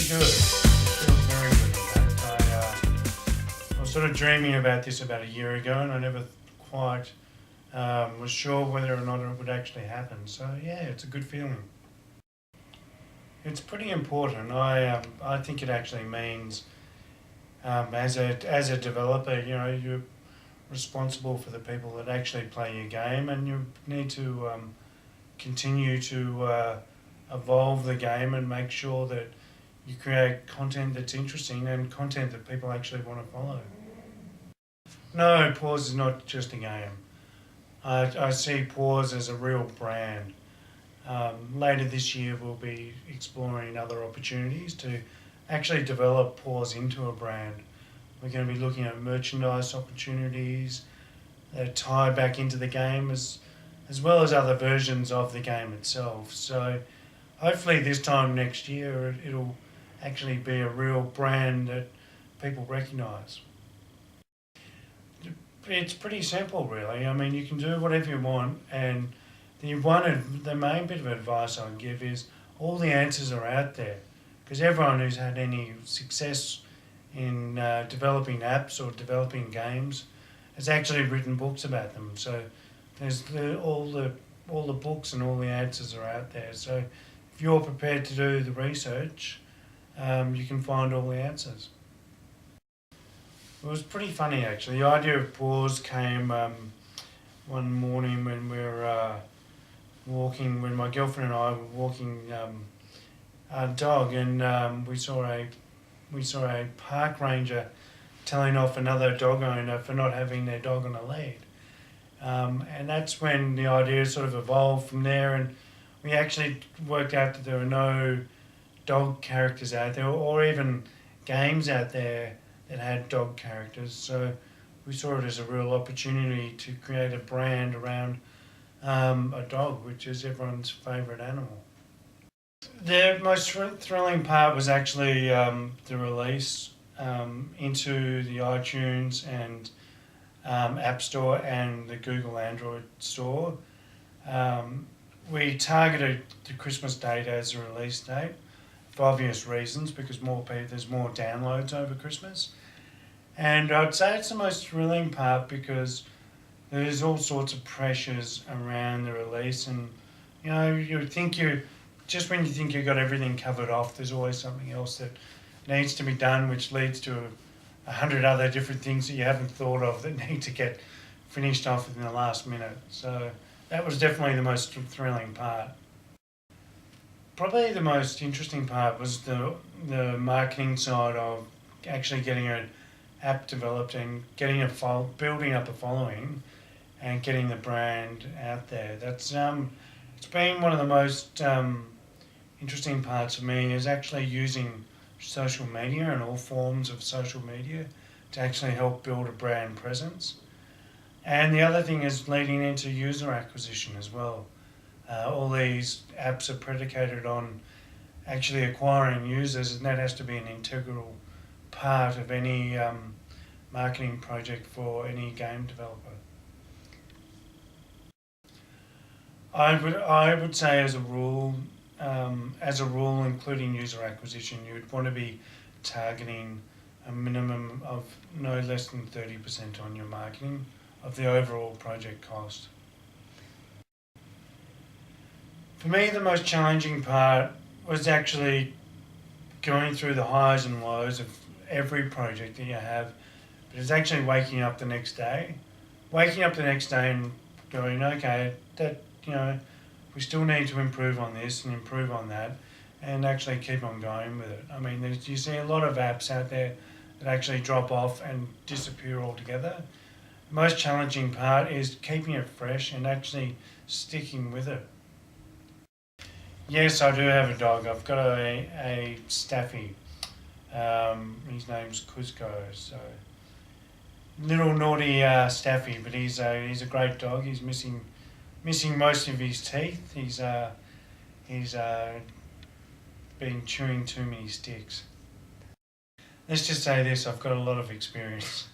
good. It feels very good, in fact. I was sort of dreaming about this about a year ago, and I never quite was sure whether or not it would actually happen. So yeah, it's a good feeling. It's pretty important. I think it actually means as a developer, you're responsible for the people that actually play your game, and you need to continue to evolve the game and make sure that you create content that's interesting and content that people actually want to follow. No, Pawz is not just a game. I see Pawz as a real brand. Later this year, we'll be exploring other opportunities to actually develop Pawz into a brand. We're going to be looking at merchandise opportunities that tie back into the game as well as other versions of the game itself. So hopefully this time next year it'll actually be a real brand that people recognise. It's pretty simple, really. I mean, you can do whatever you want, and the main bit of advice I'd give is all the answers are out there, because everyone who's had any success in developing apps or developing games has actually written books about them. So there's all the books and all the answers are out there. So if you're prepared to do the research, you can find all the answers. It was pretty funny, actually. The idea of Pawz came one morning when we were when my girlfriend and I were walking our dog, and we saw a park ranger telling off another dog owner for not having their dog on a lead. And that's when the idea sort of evolved from there, and we actually worked out that there were no dog characters out there, or even games out there that had dog characters. So we saw it as a real opportunity to create a brand around a dog, which is everyone's favourite animal. The most thrilling part was actually the release into the iTunes and App Store and the Google Android store. We targeted the Christmas date as a release date for obvious reasons, because there's more downloads over Christmas. And I'd say it's the most thrilling part because there's all sorts of pressures around the release, and just when you think you've got everything covered off, there's always something else that needs to be done, which leads to 100 other different things that you haven't thought of that need to get finished off in the last minute. So that was definitely the most thrilling part. Probably the most interesting part was the marketing side of actually getting an app developed and building up a following and getting the brand out there. That's it's been one of the most interesting parts of me, is actually using social media and all forms of social media to actually help build a brand presence. And the other thing is leading into user acquisition as well. All these apps are predicated on actually acquiring users, and that has to be an integral part of any marketing project for any game developer. I would say as a rule, including user acquisition, you would want to be targeting a minimum of no less than 30% on your marketing of the overall project cost. For me, the most challenging part was actually going through the highs and lows of every project that you have, but it's actually waking up the next day and going, okay, we still need to improve on this and improve on that, and actually keep on going with it. I mean, you see a lot of apps out there that actually drop off and disappear altogether. The most challenging part is keeping it fresh and actually sticking with it. Yes, I do have a dog. I've got a Staffy. His name's Cusco. So little naughty Staffy, but he's a great dog. He's missing most of his teeth. He's been chewing too many sticks. Let's just say this: I've got a lot of experience.